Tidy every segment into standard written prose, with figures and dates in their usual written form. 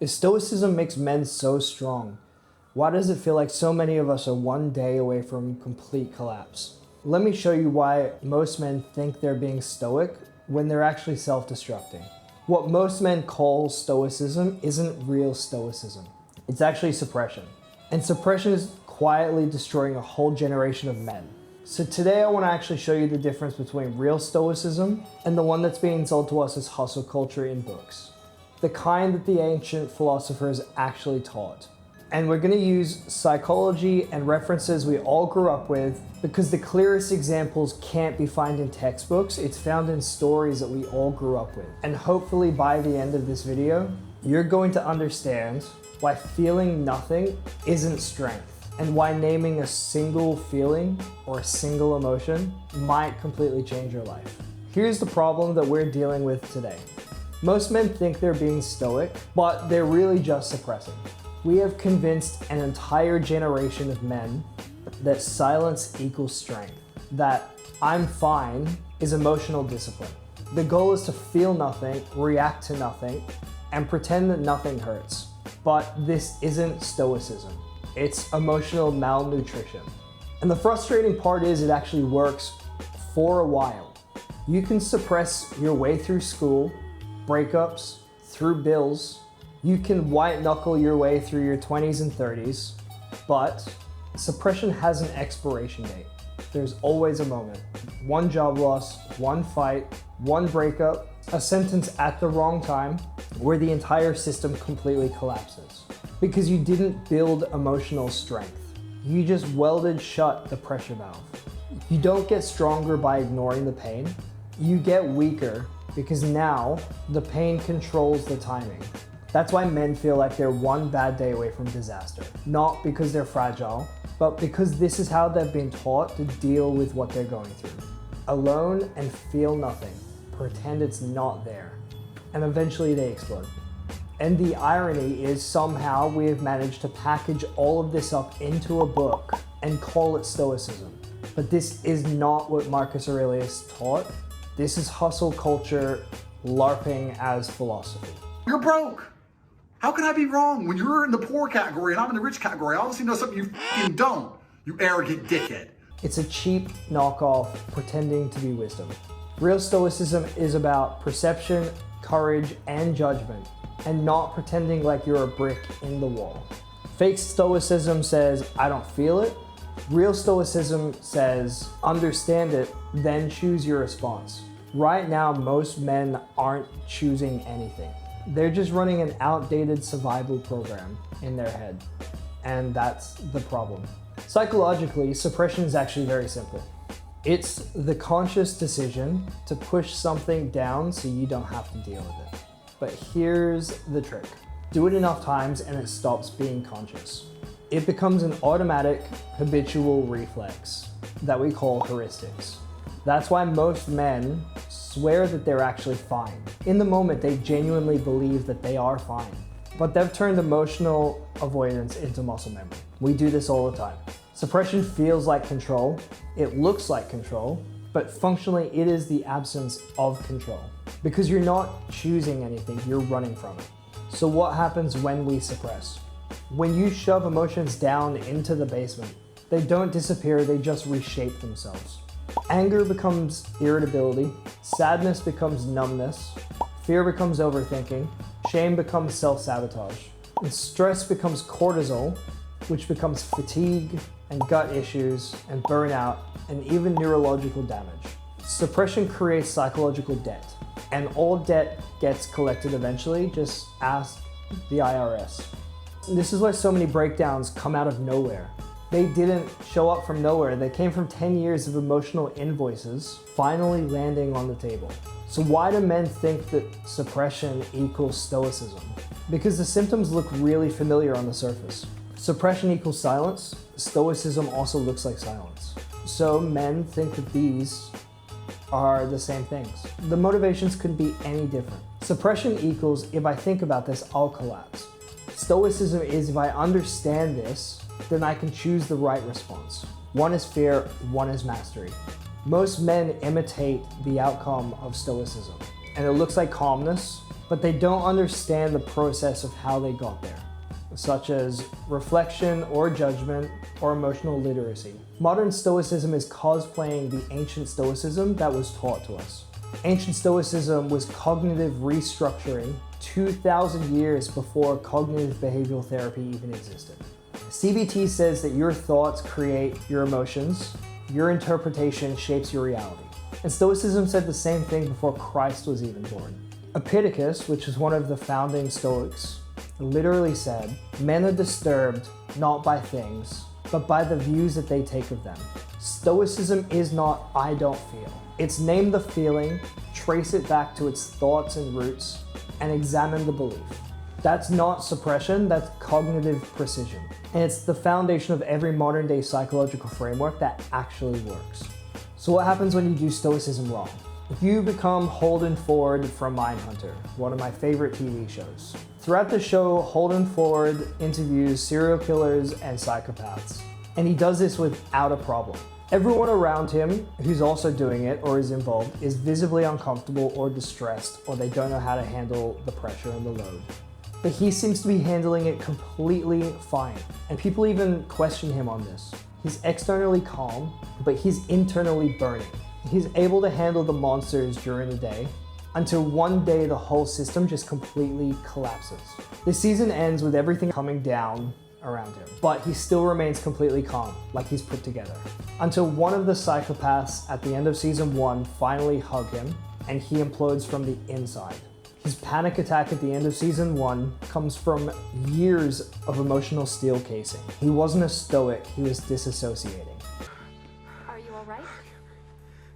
If Stoicism makes men so strong, why does it feel like so many of us are one day away from complete collapse? Let me show you why most men think they're being stoic when they're actually self-destructing. What most men call stoicism isn't real stoicism. It's actually suppression. And suppression is quietly destroying a whole generation of men. So today I want to actually show you the difference between real stoicism and the one that's being sold to us as hustle culture in books. The kind that the ancient philosophers actually taught. And we're going to use psychology and references we all grew up with because the clearest examples can't be found in textbooks. It's found in stories that we all grew up with. And hopefully by the end of this video, you're going to understand why feeling nothing isn't strength and why naming a single feeling or a single emotion might completely change your life. Here's the problem that we're dealing with today. Most men think they're being stoic, but they're really just suppressing. We have convinced an entire generation of men that silence equals strength, that I'm fine is emotional discipline. The goal is to feel nothing, react to nothing, and pretend that nothing hurts. But this isn't stoicism. It's emotional malnutrition. And the frustrating part is it actually works for a while. You can suppress your way through school, breakups, through bills. You can white knuckle your way through your 20s and 30s, but suppression has an expiration date. There's always a moment. One job loss, one fight, one breakup, a sentence at the wrong time where the entire system completely collapses. Because you didn't build emotional strength. You just welded shut the pressure valve. You don't get stronger by ignoring the pain. You get weaker because now the pain controls the timing. That's why men feel like they're one bad day away from disaster. Not because they're fragile, but because this is how they've been taught to deal with what they're going through. Alone and feel nothing. Pretend it's not there. And eventually they explode. And the irony is somehow we have managed to package all of this up into a book and call it stoicism. But this is not what Marcus Aurelius taught. This is hustle culture LARPing as philosophy. You're broke. How can I be wrong? When you're in the poor category and I'm in the rich category, I obviously know something you f***ing don't, you arrogant dickhead. It's a cheap knockoff pretending to be wisdom. Real stoicism is about perception, courage, and judgment, and not pretending like you're a brick in the wall. Fake stoicism says, I don't feel it. Real stoicism says, understand it, then choose your response. Right now, most men aren't choosing anything. They're just running an outdated survival program in their head. And that's the problem. Psychologically, suppression is actually very simple. It's the conscious decision to push something down so you don't have to deal with it. But here's the trick. Do it enough times and it stops being conscious. It becomes an automatic, habitual reflex that we call heuristics. That's why most men swear that they're actually fine. In the moment, they genuinely believe that they are fine. But they've turned emotional avoidance into muscle memory. We do this all the time. Suppression feels like control. It looks like control, but functionally it is the absence of control. Because you're not choosing anything, you're running from it. So what happens when we suppress? When you shove emotions down into the basement, they don't disappear, they just reshape themselves. Anger becomes irritability, sadness becomes numbness, fear becomes overthinking, shame becomes self-sabotage, and stress becomes cortisol, which becomes fatigue and gut issues and burnout and even neurological damage. Suppression creates psychological debt, and all debt gets collected eventually. Just ask the IRS. This is why so many breakdowns come out of nowhere. They didn't show up from nowhere. They came from 10 years of emotional invoices finally landing on the table. So why do men think that suppression equals stoicism? Because the symptoms look really familiar on the surface. Suppression equals silence. Stoicism also looks like silence. So men think that these are the same things. The motivations could be any different. Suppression equals, if I think about this, I'll collapse. Stoicism is, if I understand this, then I can choose the right response. One is fear, one is mastery. Most men imitate the outcome of stoicism, and it looks like calmness, but they don't understand the process of how they got there, such as reflection or judgment or emotional literacy. Modern Stoicism is cosplaying the ancient Stoicism that was taught to us. Ancient Stoicism was cognitive restructuring 2,000 years before cognitive behavioral therapy even existed. CBT says that your thoughts create your emotions, your interpretation shapes your reality. And Stoicism said the same thing before Christ was even born. Epictetus, which is one of the founding Stoics, literally said, "Men are disturbed not by things, but by the views that they take of them." Stoicism is not "I don't feel." It's name the feeling, trace it back to its thoughts and roots, and examine the belief. That's not suppression, that's cognitive precision. And it's the foundation of every modern day psychological framework that actually works. So what happens when you do Stoicism wrong? You become Holden Ford from Mindhunter, one of my favorite TV shows. Throughout the show, Holden Ford interviews serial killers and psychopaths, and he does this without a problem. Everyone around him who's also doing it or is involved is visibly uncomfortable or distressed, or they don't know how to handle the pressure and the load. But he seems to be handling it completely fine, and people even question him on this. He's externally calm, but he's internally burning. He's able to handle the monsters during the day, until one day the whole system just completely collapses. The season ends with everything coming down around him, but he still remains completely calm, like he's put together. Until one of the psychopaths at the end of season 1 finally hug him, and he implodes from the inside. His panic attack at the end of season 1 comes from years of emotional steel casing. He wasn't a stoic, he was disassociating. Are you all right?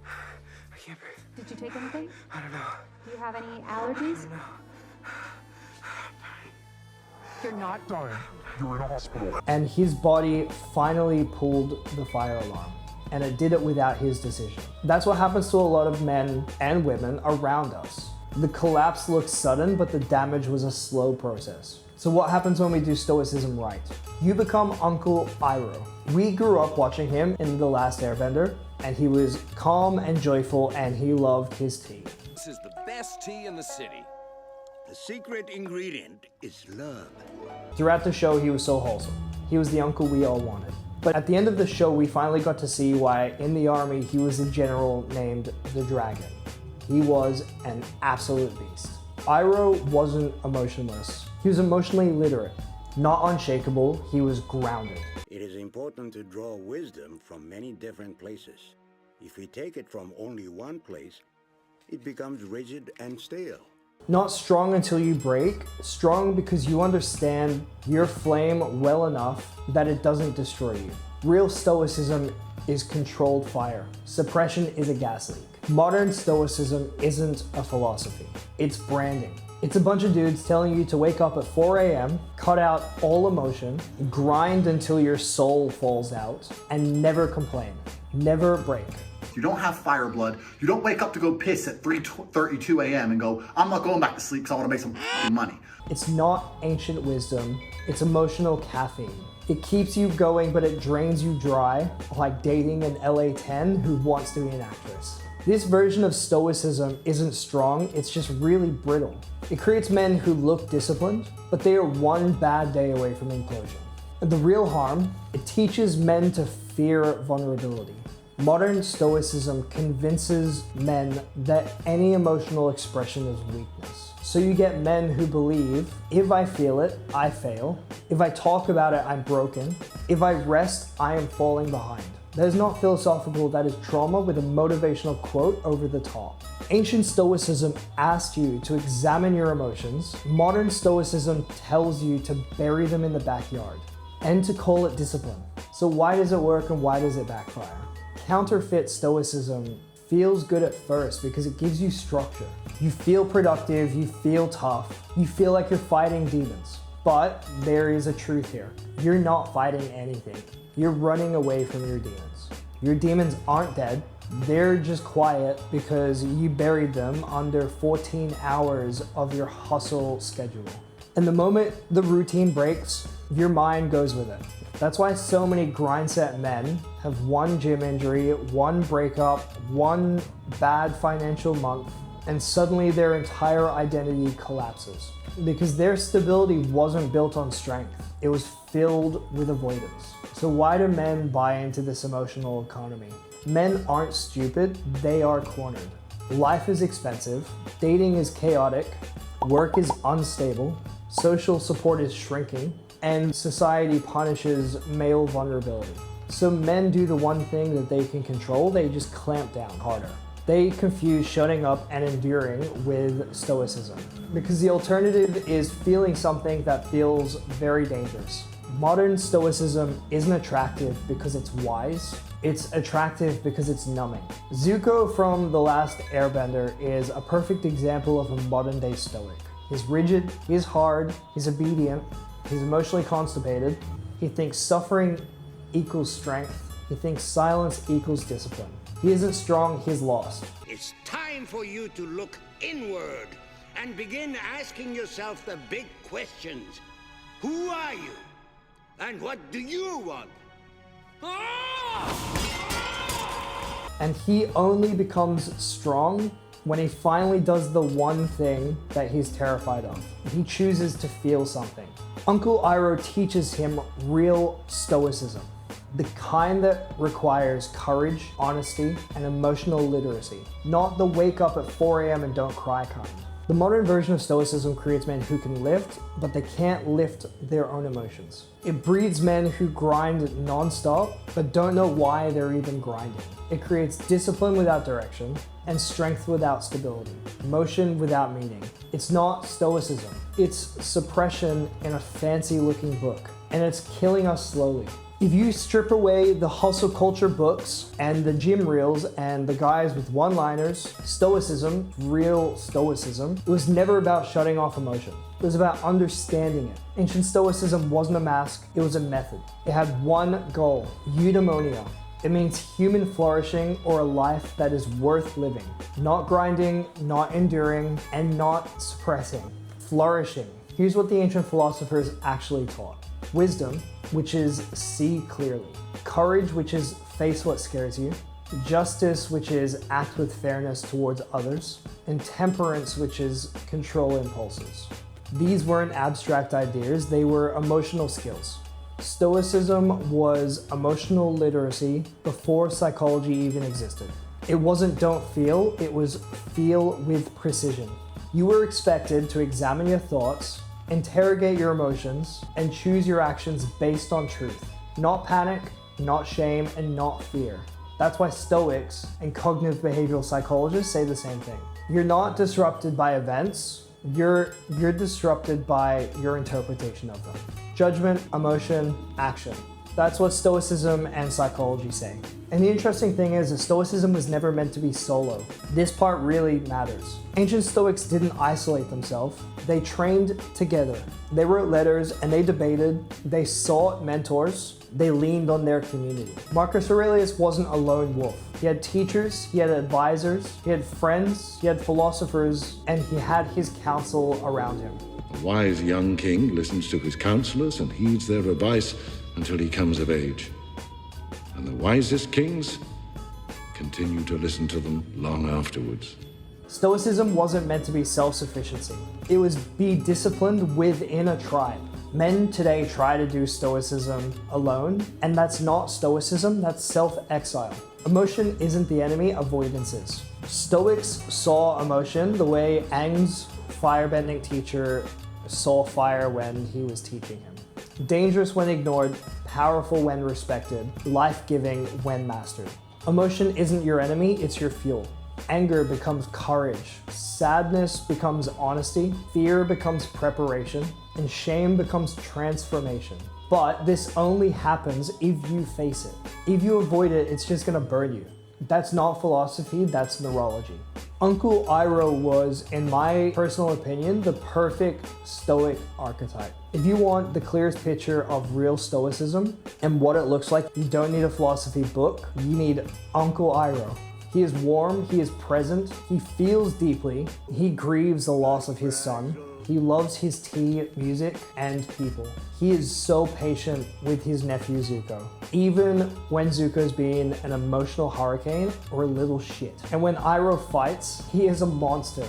I can't breathe. Did you take anything? I don't know. Do you have any allergies? You're not Dying. You're in a hospital. And his body finally pulled the fire alarm, and it did it without his decision. That's what happens to a lot of men and women around us. The collapse looks sudden, but the damage was a slow process. So what happens when we do Stoicism right? You become Uncle Iroh. We grew up watching him in The Last Airbender, and he was calm and joyful, and he loved his tea. This is the best tea in the city. The secret ingredient is love. Throughout the show, he was so wholesome. He was the uncle we all wanted. But at the end of the show, we finally got to see why in the army he was a general named the Dragon. He was an absolute beast. Iroh wasn't emotionless. He was emotionally literate. Not unshakable, he was grounded. It is important to draw wisdom from many different places. If we take it from only one place, it becomes rigid and stale. Not strong until you break, strong because you understand your flame well enough that it doesn't destroy you. Real Stoicism is controlled fire. Suppression is a gas leak. Modern Stoicism isn't a philosophy, it's branding. It's a bunch of dudes telling you to wake up at 4 a.m., cut out all emotion, grind until your soul falls out, and never complain, never break. You don't have fire blood. You don't wake up to go piss at 3:32 a.m. and go, I'm not going back to sleep because I want to make some money. It's not ancient wisdom, it's emotional caffeine. It keeps you going, but it drains you dry, like dating an LA 10 who wants to be an actress. This version of Stoicism isn't strong, it's just really brittle. It creates men who look disciplined, but they are one bad day away from implosion. And the real harm, it teaches men to fear vulnerability. Modern Stoicism convinces men that any emotional expression is weakness. So you get men who believe, if I feel it, I fail. If I talk about it, I'm broken. If I rest, I am falling behind. That is not philosophical, that is trauma with a motivational quote over the top. Ancient Stoicism asked you to examine your emotions. Modern Stoicism tells you to bury them in the backyard and to call it discipline. So why does it work and why does it backfire? Counterfeit Stoicism feels good at first because it gives you structure. You feel productive, you feel tough, you feel like you're fighting demons. But there is a truth here. You're not fighting anything. You're running away from your demons. Your demons aren't dead. They're just quiet because you buried them under 14 hours of your hustle schedule. And the moment the routine breaks, your mind goes with it. That's why so many grind-set men have one gym injury, one breakup, one bad financial month, and suddenly their entire identity collapses. Because their stability wasn't built on strength, it was filled with avoidance. So why do men buy into this emotional economy? Men aren't stupid, they are cornered. Life is expensive, dating is chaotic, work is unstable, social support is shrinking, and society punishes male vulnerability. So men do the one thing that they can control, they just clamp down harder. They confuse shutting up and enduring with stoicism, because the alternative is feeling something that feels very dangerous. Modern stoicism isn't attractive because it's wise, it's attractive because it's numbing. Zuko from The Last Airbender is a perfect example of a modern day stoic. He's rigid, he's hard, he's obedient, he's emotionally constipated, he thinks suffering equals strength, he thinks silence equals discipline. He isn't strong, he's lost. It's time for you to look inward and begin asking yourself the big questions. Who are you? And what do you want? And he only becomes strong when he finally does the one thing that he's terrified of. He chooses to feel something. Uncle Iroh teaches him real stoicism, the kind that requires courage, honesty, and emotional literacy, not the wake up at 4 a.m. and don't cry kind. The modern version of stoicism creates men who can lift, but they can't lift their own emotions. It breeds men who grind non-stop, but don't know why they're even grinding. It creates discipline without direction, and strength without stability, motion without meaning. It's not stoicism, it's suppression in a fancy looking book, and it's killing us slowly. If you strip away the hustle culture books and the gym reels and the guys with one-liners, stoicism, real stoicism, it was never about shutting off emotion. It was about understanding it. Ancient stoicism wasn't a mask, it was a method. It had one goal, eudaimonia. It means human flourishing or a life that is worth living. Not grinding, not enduring, and not suppressing. Flourishing. Here's what the ancient philosophers actually taught. Wisdom, which is see clearly. Courage, which is face what scares you. Justice, which is act with fairness towards others. And temperance, which is control impulses. These weren't abstract ideas, they were emotional skills. Stoicism was emotional literacy before psychology even existed. It wasn't don't feel, it was feel with precision. You were expected to examine your thoughts, interrogate your emotions, and choose your actions based on truth. Not panic, not shame, and not fear. That's why Stoics and cognitive behavioral psychologists say the same thing. You're not disrupted by events, you're disrupted by your interpretation of them. Judgment, emotion, action. That's what Stoicism and psychology say. And the interesting thing is that Stoicism was never meant to be solo. This part really matters. Ancient Stoics didn't isolate themselves. They trained together. They wrote letters and they debated. They sought mentors. They leaned on their community. Marcus Aurelius wasn't a lone wolf. He had teachers, he had advisors, he had friends, he had philosophers, and he had his council around him. A wise young king listens to his counselors and heeds their advice until he comes of age. And the wisest kings continue to listen to them long afterwards. Stoicism wasn't meant to be self-sufficiency. It was be disciplined within a tribe. Men today try to do Stoicism alone, and that's not Stoicism, that's self-exile. Emotion isn't the enemy, avoidance is. Stoics saw emotion the way Aang's firebending teacher saw fire when he was teaching him. Dangerous when ignored, powerful when respected, life-giving when mastered. Emotion isn't your enemy, it's your fuel. Anger becomes courage, sadness becomes honesty, fear becomes preparation, and shame becomes transformation. But this only happens if you face it. If you avoid it, it's just gonna burn you. That's not philosophy, that's neurology. Uncle Iroh was, in my personal opinion, the perfect Stoic archetype. If you want the clearest picture of real Stoicism and what it looks like, you don't need a philosophy book, you need Uncle Iroh. He is warm, he is present, he feels deeply, he grieves the loss of his son, He loves his tea, music, and people. He is so patient with his nephew Zuko, even when Zuko's being an emotional hurricane or a little shit. And when Iroh fights, he is a monster.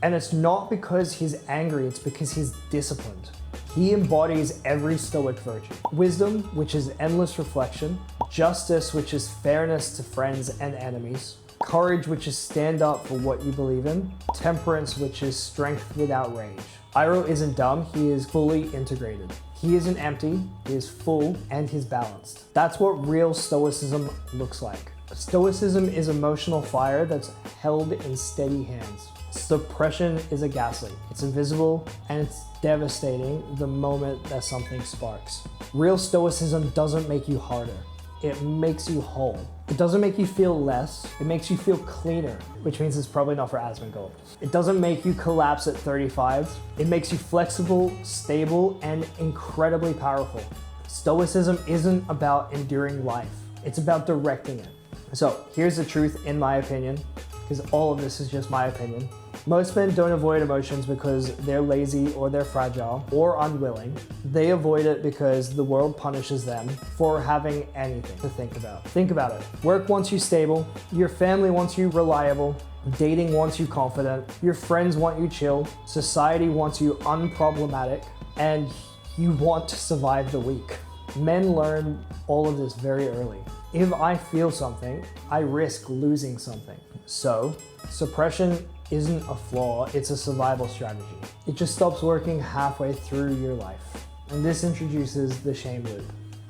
And it's not because he's angry, it's because he's disciplined. He embodies every stoic virtue. Wisdom, which is endless reflection. Justice, which is fairness to friends and enemies. Courage, which is stand up for what you believe in. Temperance, which is strength without rage. Iroh isn't dumb, he is fully integrated. He isn't empty, he is full, and he's balanced. That's what real stoicism looks like. Stoicism is emotional fire that's held in steady hands. Suppression is a gaslight. It's invisible and it's devastating the moment that something sparks. Real stoicism doesn't make you harder. It makes you whole. It doesn't make you feel less. It makes you feel cleaner, which means it's probably not for Asmongold. It doesn't make you collapse at 35. It makes you flexible, stable, and incredibly powerful. Stoicism isn't about enduring life. It's about directing it. So here's the truth in my opinion, because all of this is just my opinion. Most men don't avoid emotions because they're lazy or they're fragile or unwilling. They avoid it because the world punishes them for having anything to think about. Think about it. Work wants you stable, your family wants you reliable, dating wants you confident, your friends want you chill, society wants you unproblematic, and you want to survive the week. Men learn all of this very early. If I feel something, I risk losing something. So, suppression isn't a flaw, it's a survival strategy. It just stops working halfway through your life. And this introduces the shame loop.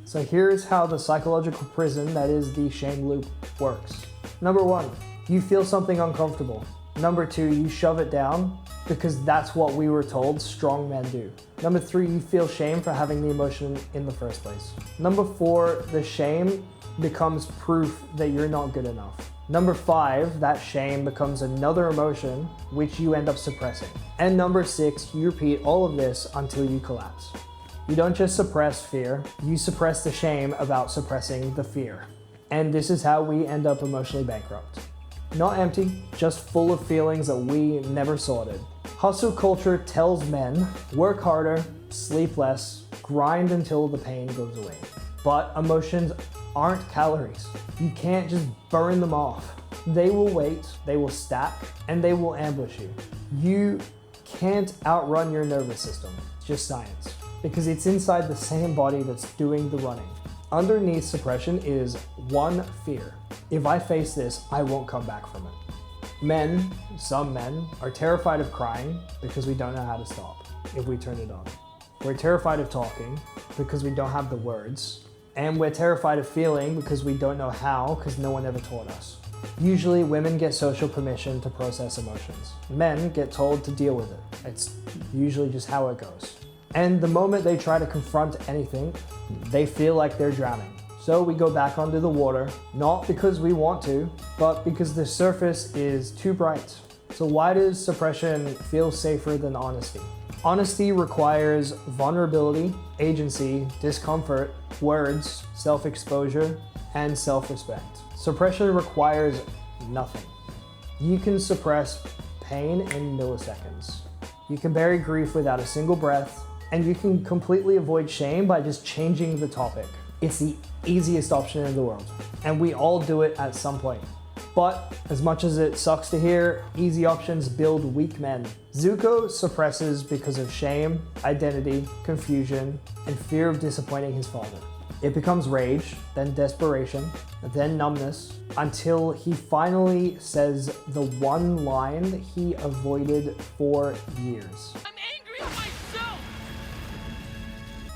So here's how the psychological prison that is the shame loop works. Number 1, you feel something uncomfortable. Number 2, you shove it down because that's what we were told strong men do. Number 3, you feel shame for having the emotion in the first place. Number 4, the shame becomes proof that you're not good enough. Number 5, that shame becomes another emotion which you end up suppressing. And number 6, you repeat all of this until you collapse. You don't just suppress fear, you suppress the shame about suppressing the fear. And this is how we end up emotionally bankrupt. Not empty, just full of feelings that we never sorted. Hustle culture tells men, work harder, sleep less, grind until the pain goes away. But emotions aren't calories. You can't just burn them off. They will wait, they will stack, and they will ambush you. You can't outrun your nervous system. It's just science. Because it's inside the same body that's doing the running. Underneath suppression is one fear. If I face this, I won't come back from it. Men, some men, are terrified of crying because we don't know how to stop if we turn it on. We're terrified of talking because we don't have the words. And we're terrified of feeling because we don't know how, because no one ever taught us. Usually women get social permission to process emotions. Men get told to deal with it. It's usually just how it goes. And the moment they try to confront anything, they feel like they're drowning. So we go back under the water, not because we want to, but because the surface is too bright. So why does suppression feel safer than honesty? Honesty requires vulnerability, agency, discomfort, words, self-exposure, and self-respect. Suppression requires nothing. You can suppress pain in milliseconds. You can bury grief without a single breath, and you can completely avoid shame by just changing the topic. It's the easiest option in the world, and we all do it at some point. But as much as it sucks to hear, easy options build weak men. Zuko suppresses because of shame, identity, confusion, and fear of disappointing his father. It becomes rage, then desperation, then numbness, until he finally says the one line that he avoided for years. I'm angry at myself!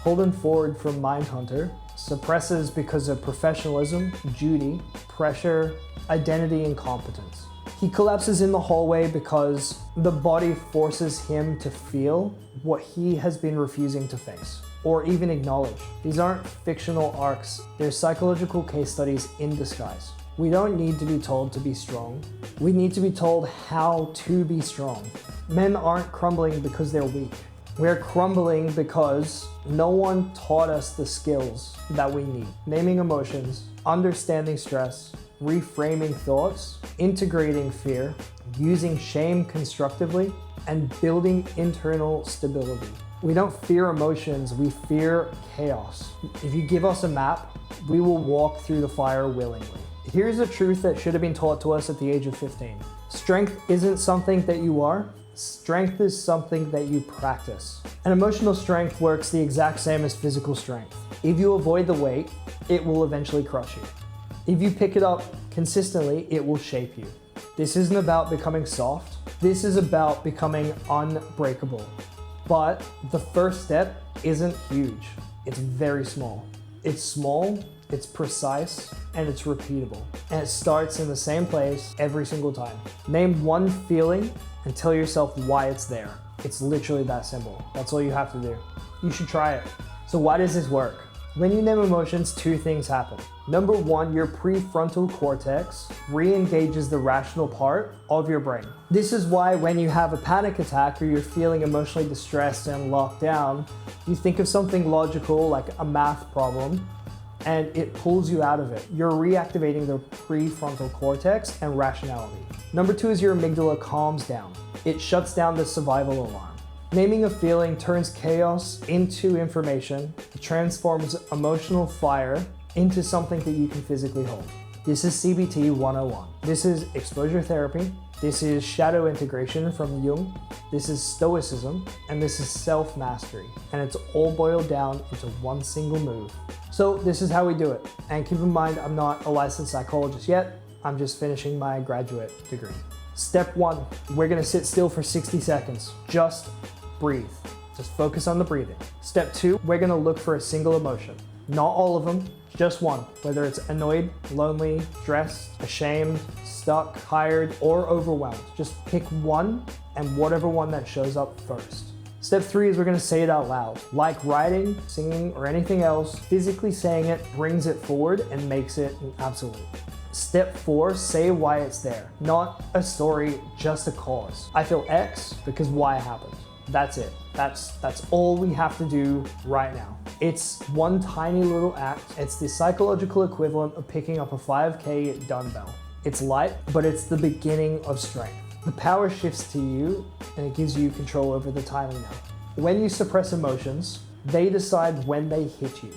Holden Ford from Mindhunter suppresses because of professionalism, duty, pressure, identity, and competence. He collapses in the hallway because the body forces him to feel what he has been refusing to face, or even acknowledge. These aren't fictional arcs, they're psychological case studies in disguise. We don't need to be told to be strong. We need to be told how to be strong. Men aren't crumbling because they're weak. We are crumbling because no one taught us the skills that we need. Naming emotions, understanding stress, reframing thoughts, integrating fear, using shame constructively, and building internal stability. We don't fear emotions, we fear chaos. If you give us a map, we will walk through the fire willingly. Here's a truth that should have been taught to us at the age of 15. Strength isn't something that you are, strength is something that you practice. And emotional strength works the exact same as physical strength. If you avoid the weight, it will eventually crush you. If you pick it up consistently, it will shape you. This isn't about becoming soft. This is about becoming unbreakable. But the first step isn't huge. It's very small. It's small, it's precise, and it's repeatable. And it starts in the same place every single time. Name one feeling and tell yourself why it's there. It's literally that simple. That's all you have to do. You should try it. So why does this work? When you name emotions, two things happen. Number one, your prefrontal cortex re-engages the rational part of your brain. This is why when you have a panic attack or you're feeling emotionally distressed and locked down, you think of something logical like a math problem and it pulls you out of it. You're reactivating the prefrontal cortex and rationality. Number two is your amygdala calms down. It shuts down the survival alarm. Naming a feeling turns chaos into information. It transforms emotional fire into something that you can physically hold. This is CBT 101. This is exposure therapy. This is shadow integration from Jung. This is Stoicism, and this is self-mastery. And it's all boiled down into one single move. So this is how we do it. And keep in mind, I'm not a licensed psychologist yet. I'm just finishing my graduate degree. Step one, we're gonna sit still for 60 seconds. Just breathe. Just focus on the breathing. Step two, we're gonna look for a single emotion. Not all of them, just one. Whether it's annoyed, lonely, stressed, ashamed, stuck, tired, or overwhelmed. Just pick one and whatever one that shows up first. Step three is we're gonna say it out loud. Like writing, singing, or anything else, physically saying it brings it forward and makes it an absolute. Step four, say why it's there. Not a story, just a cause. I feel X because Y happened. That's it. That's all we have to do right now. It's one tiny little act. It's the psychological equivalent of picking up a 5K dumbbell. It's light, but it's the beginning of strength. The power shifts to you and it gives you control over the timing now. When you suppress emotions, they decide when they hit you.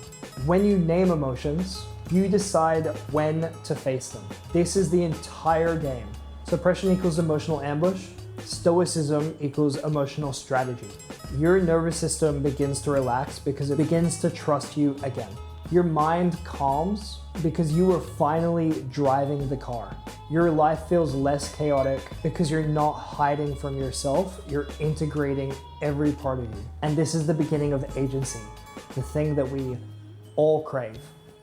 When you name emotions, you decide when to face them. This is the entire game. Suppression equals emotional ambush. Stoicism equals emotional strategy. Your nervous system begins to relax because it begins to trust you again. Your mind calms because you are finally driving the car. Your life feels less chaotic because you're not hiding from yourself, you're integrating every part of you. And this is the beginning of agency, the thing that we all crave.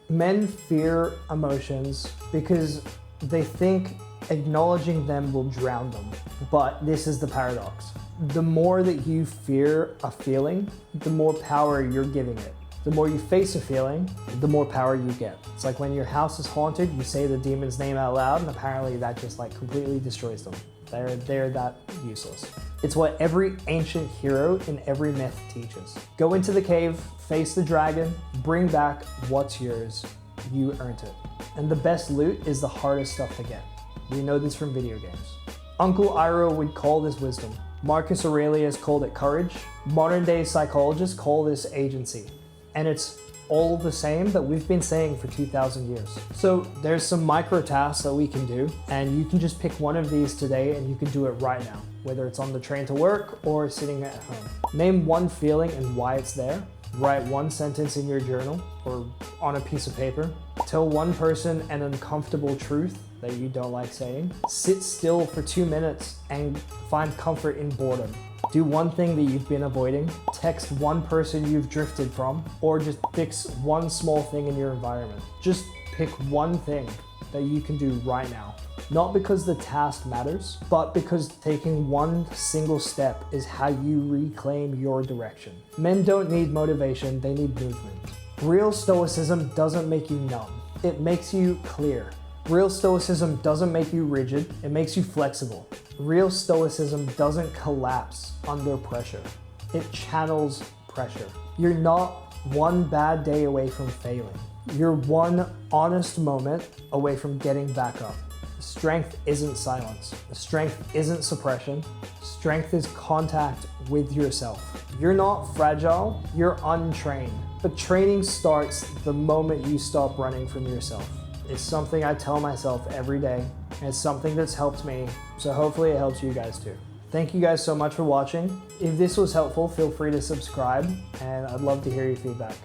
Men fear emotions because they think acknowledging them will drown them. But this is the paradox. The more that you fear a feeling, the more power you're giving it. The more you face a feeling, the more power you get. It's like when your house is haunted, you say the demon's name out loud, and apparently that just like completely destroys them. They're that useless. It's what every ancient hero in every myth teaches. Go into the cave, face the dragon, bring back what's yours. You earned it. And the best loot is the hardest stuff to get. We know this from video games. Uncle Iroh would call this wisdom. Marcus Aurelius called it courage. Modern day psychologists call this agency. And it's all the same that we've been saying for 2,000 years. So there's some micro tasks that we can do, and you can just pick one of these today and you can do it right now, whether it's on the train to work or sitting at home. Name one feeling and why it's there. Write one sentence in your journal or on a piece of paper. Tell one person an uncomfortable truth that you don't like saying. Sit still for 2 minutes and find comfort in boredom. Do one thing that you've been avoiding. Text one person you've drifted from, or just fix one small thing in your environment. Just pick one thing that you can do right now. Not because the task matters, but because taking one single step is how you reclaim your direction. Men don't need motivation, they need movement. Real stoicism doesn't make you numb, it makes you clear. Real stoicism doesn't make you rigid, it makes you flexible. Real stoicism doesn't collapse under pressure. It channels pressure. You're not one bad day away from failing. You're one honest moment away from getting back up. Strength isn't silence. Strength isn't suppression. Strength is contact with yourself. You're not fragile, you're untrained. But training starts the moment you stop running from yourself. It's something I tell myself every day, and it's something that's helped me, so hopefully it helps you guys too. Thank you guys so much for watching. If this was helpful, feel free to subscribe, and I'd love to hear your feedback.